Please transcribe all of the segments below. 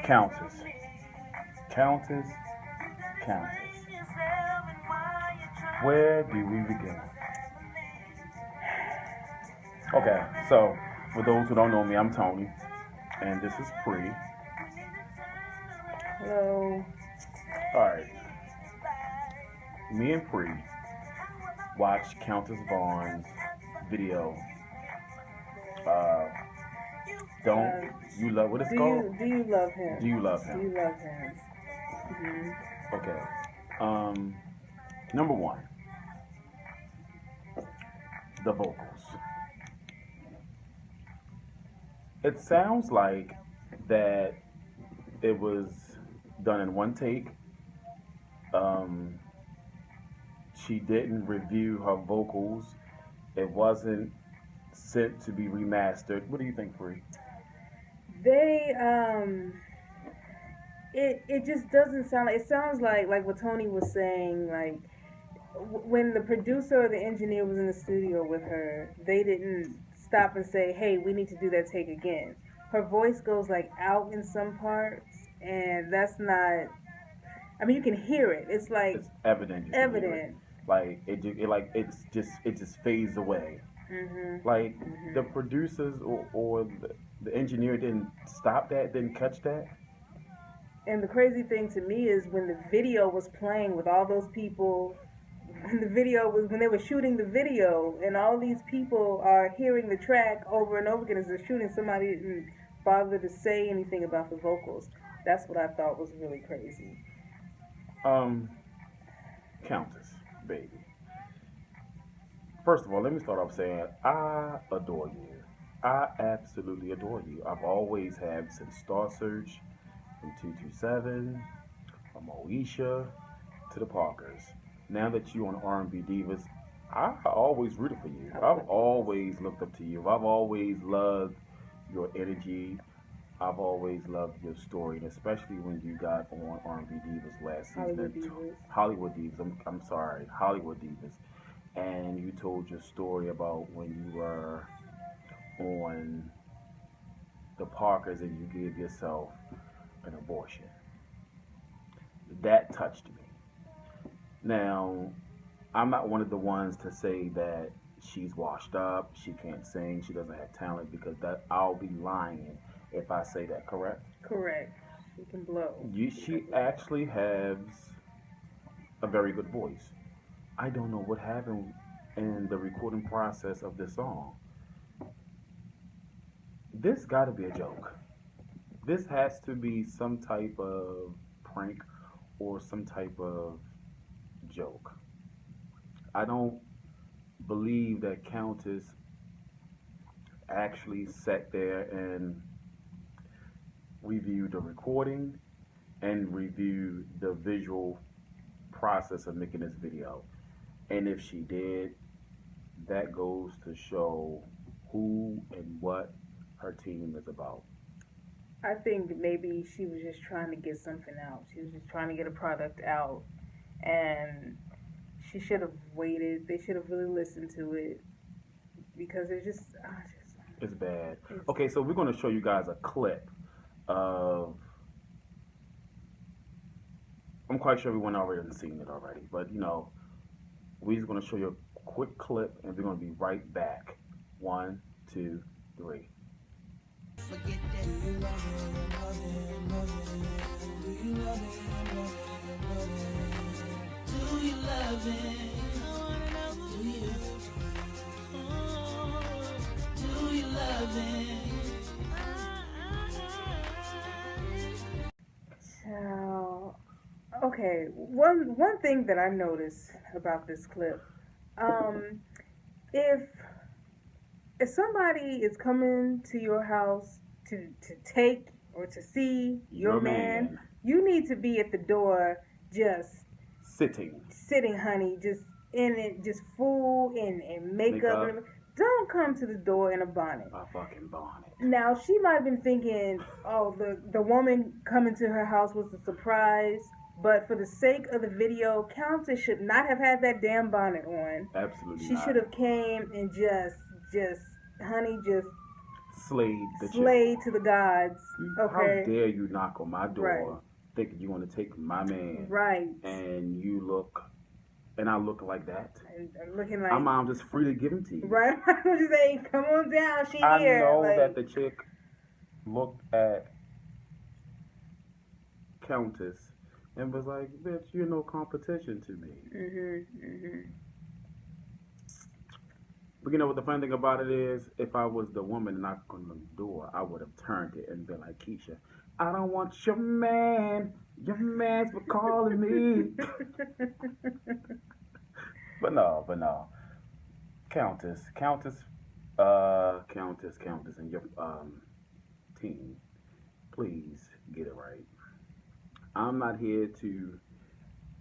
Countess, Countess, Countess. Where do we begin? Okay, so for those who don't know me, I'm Tony, and this is Pre. Hello. All right, me and Pre watched Countess Vaughn's video. Uh, don't Uh, you love what it's do called? you love him? Do you love Do him? you love him? Hmm. Okay. Um, Number one, the vocals. It sounds like that it was done in one take. Um, she didn't review her vocals. It wasn't sent to be remastered. What do you think, Free? They it just doesn't sound like, it sounds like what Tony was saying, like when the producer or the engineer was in the studio with her, they didn't stop and say, "Hey, we need to do that take again." Her voice goes like out in some parts, and that's not. I mean, you can hear it. It's like It's evident you can hear it. evident. Like it just fades away. Mhm. Like the Mhm. producers or the engineer didn't stop that, didn't catch that. And the crazy thing to me is when the video was playing with all those people, when they were shooting the video, and all these people are hearing the track over and over again as they're shooting, somebody didn't bother to say anything about the vocals. That's what I thought was really crazy. Um, Countess, baby. First of all, let me start off saying I adore you. I absolutely adore you. I've always have since Star Search, from 227, from Moesha to the Parkers. Now that you on R&B Divas, I always rooted for you. I I've love you. always looked up to you. I've always loved your energy. I've always loved your story, and especially when you got on R&B Divas last season Hollywood and Divas. Hollywood Divas. I'm sorry, Hollywood Divas, and you told your story about when you were on the Parkers and you gave yourself an abortion. That touched me. Now, I'm not one of the ones to say that she's washed up, she can't sing, she doesn't have talent because that I'll be lying if I say that. Correct? Correct. She can blow. She can She blow. actually has a very good voice. I don't know what happened in the recording process of this song. This got to be a joke. This has to be some type of prank or some type of joke. I don't believe that Countess actually sat there and reviewed the recording and reviewed the visual process of making this video. And if she did, that goes to show who and what her team is about. I think maybe she was just trying to get something out. She was just trying to get a product out, and she should have waited. They should have really listened to it because it's just, It's bad. it's Okay, so we're going to show you guys a clip of. I'm quite sure everyone already has seen it already, but we're just going to show you a quick clip and we're going to be right back. One, two, three. Forget that. Do you love him? Love him? Love him? Do you love him? Love him? Love him? Do you love him? I wanna know, do you? Oh, do you love him? so okay. One thing that I noticed about this clip, um, if somebody is coming to your house to take or to see your Your man, man you need to be at the door just sitting, sitting, honey, just in it, just full in makeup and makeup, everything. Don't come to the door in a bonnet. a fucking bonnet. Now she might have been thinking, oh, the woman coming to her house was a surprise. But for the sake of the video, Countess should not have had that damn bonnet on. Absolutely She should not. have came and just honey, just slayed the chick. slave to the gods. How Okay, dare you knock on my right, door thinking you're going to take my man right, and you look, and I look like that? and looking I'm, like I'm just free to give him to you. right. I was just saying, come on down, she I here. know that Like, the chick looked at Countess and was like, bitch, you're no competition to me. mhm, mhm. But you know what the funny thing about it is? If I was the woman knocking on the door, I would have turned it and been like, Keisha, I don't want your man. Your man's for calling me. But no. Countess, and your team, please get it right. I'm not here to.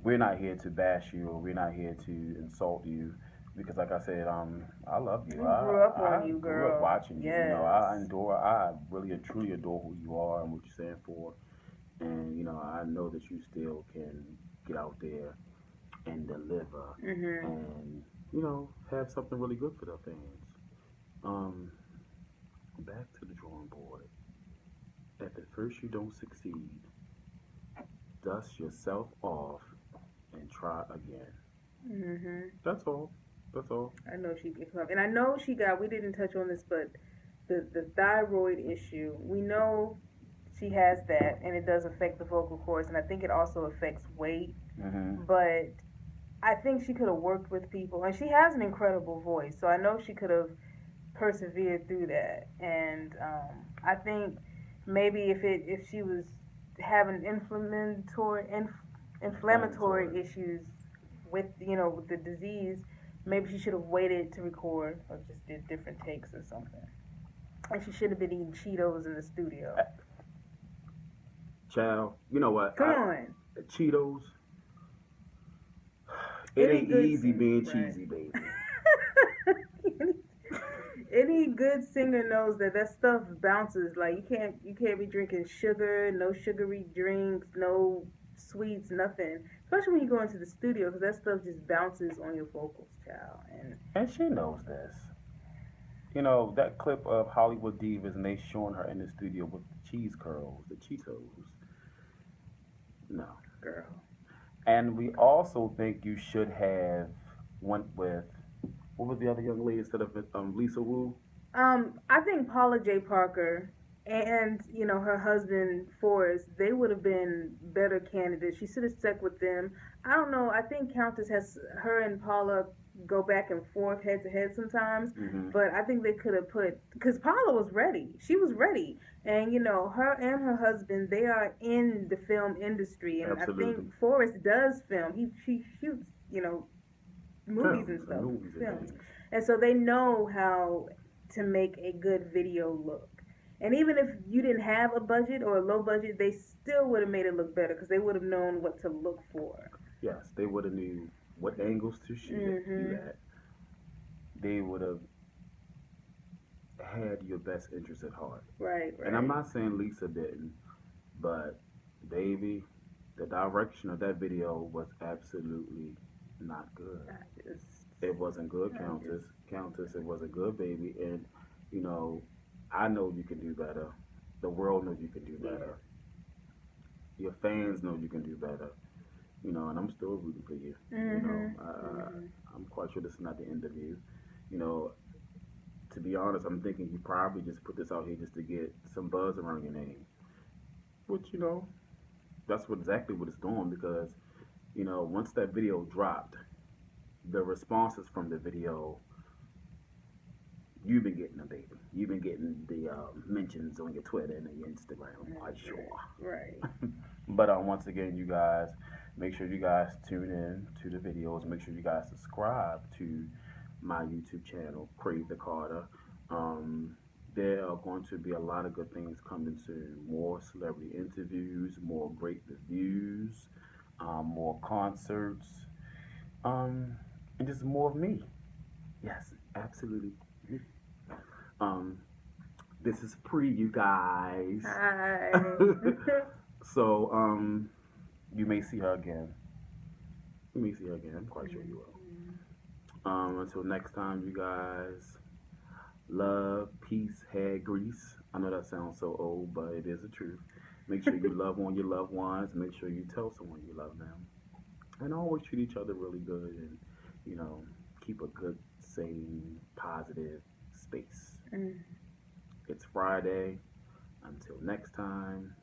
We're not here to bash you, or we're not here to insult you, because, like I said, I love you. I grew up on I you, grew up girl. watching you. You know, Yes. I really and truly adore who you are and what you stand for, and I know that you still can get out there and deliver, Mhm. and have something really good for the fans. Um, Back to the drawing board. If at first you don't succeed, dust yourself off and try again. Mhm. That's all. That's all. I know she can come, and I know she got. We didn't touch on this, but the thyroid issue. We know she has that, and it does affect the vocal cords, and I think it also affects weight. Mm-hmm. But I think she could have worked with people, and she has an incredible voice, so I know she could have persevered through that. And I think maybe if she was having inflammatory Inflammatory. issues with with the disease, maybe she should have waited to record or just did different takes or something. And she should have been eating Cheetos in the studio. Child, you know what? Come on, Cheetos. It any ain't good easy being right. cheesy, baby. Any good singer knows that that stuff bounces. Like you can't be drinking sugar, no sugary drinks, no sweets, nothing. Especially when you go into the studio, because that stuff just bounces on your vocals, child. And And she knows this. That clip of Hollywood Divas and they showing her in the studio with the cheese curls, the Cheetos. No. girl, And we also think you should have went with, what was the other young lady instead of Lisa Wu? I think Paula J. Parker and her husband Forrest, they would have been better candidates. She should have stuck with them. I don't know. I think Countess has her and Paula go back and forth head to head sometimes, Mm-hmm. but I think they could have put because Paula was ready. She was ready, and her and her husband they are in the film industry, and I Absolutely. think Forrest does film. He shoots movies and Films and stuff, movies and films, things. and so they know how to make a good video look. And even if you didn't have a budget or a low budget, they still would have made it look better because they would have known what to look for. Yes, they would have knew what angles to shoot Mhm. at. They would have had your best interest at heart. Right. And I'm Right. not saying Lisa didn't, but baby, the direction of that video was absolutely not good. I just. It wasn't good, I just. Countess, it wasn't good, baby. And you know, I know you can do better. The world knows you can do Yeah. better. Your fans know you can do better. And I'm still rooting for you. Mhm. Mhm. I'm quite sure this is not the end of you. You know, to be honest, I'm thinking he probably just put this out here just to get some buzz around your name. Which, that's exactly what it's doing, because, once that video dropped, the responses from the video, you've been getting them, baby. You've been getting the mentions on your Twitter and your Instagram, I'm quite sure. Right. But once again, you guys, make sure you guys tune in to the videos. Make sure you guys subscribe to my YouTube channel, Crave the Carter. Um, there are going to be a lot of good things coming soon. More celebrity interviews, more great reviews, more concerts, and just more of me. Yes, absolutely me. Um, this is pre, you guys. Hi. So, you may see her again. You may see her again. I'm quite sure you will. Until next time, you guys. love, peace, hair grease. I know that sounds so old, but it is the truth. Make sure you love on your loved ones. Make sure you tell someone you love them. And always treat each other really good and, you know, keep a good, sane, positive space. Mm. It's Friday. Until next time,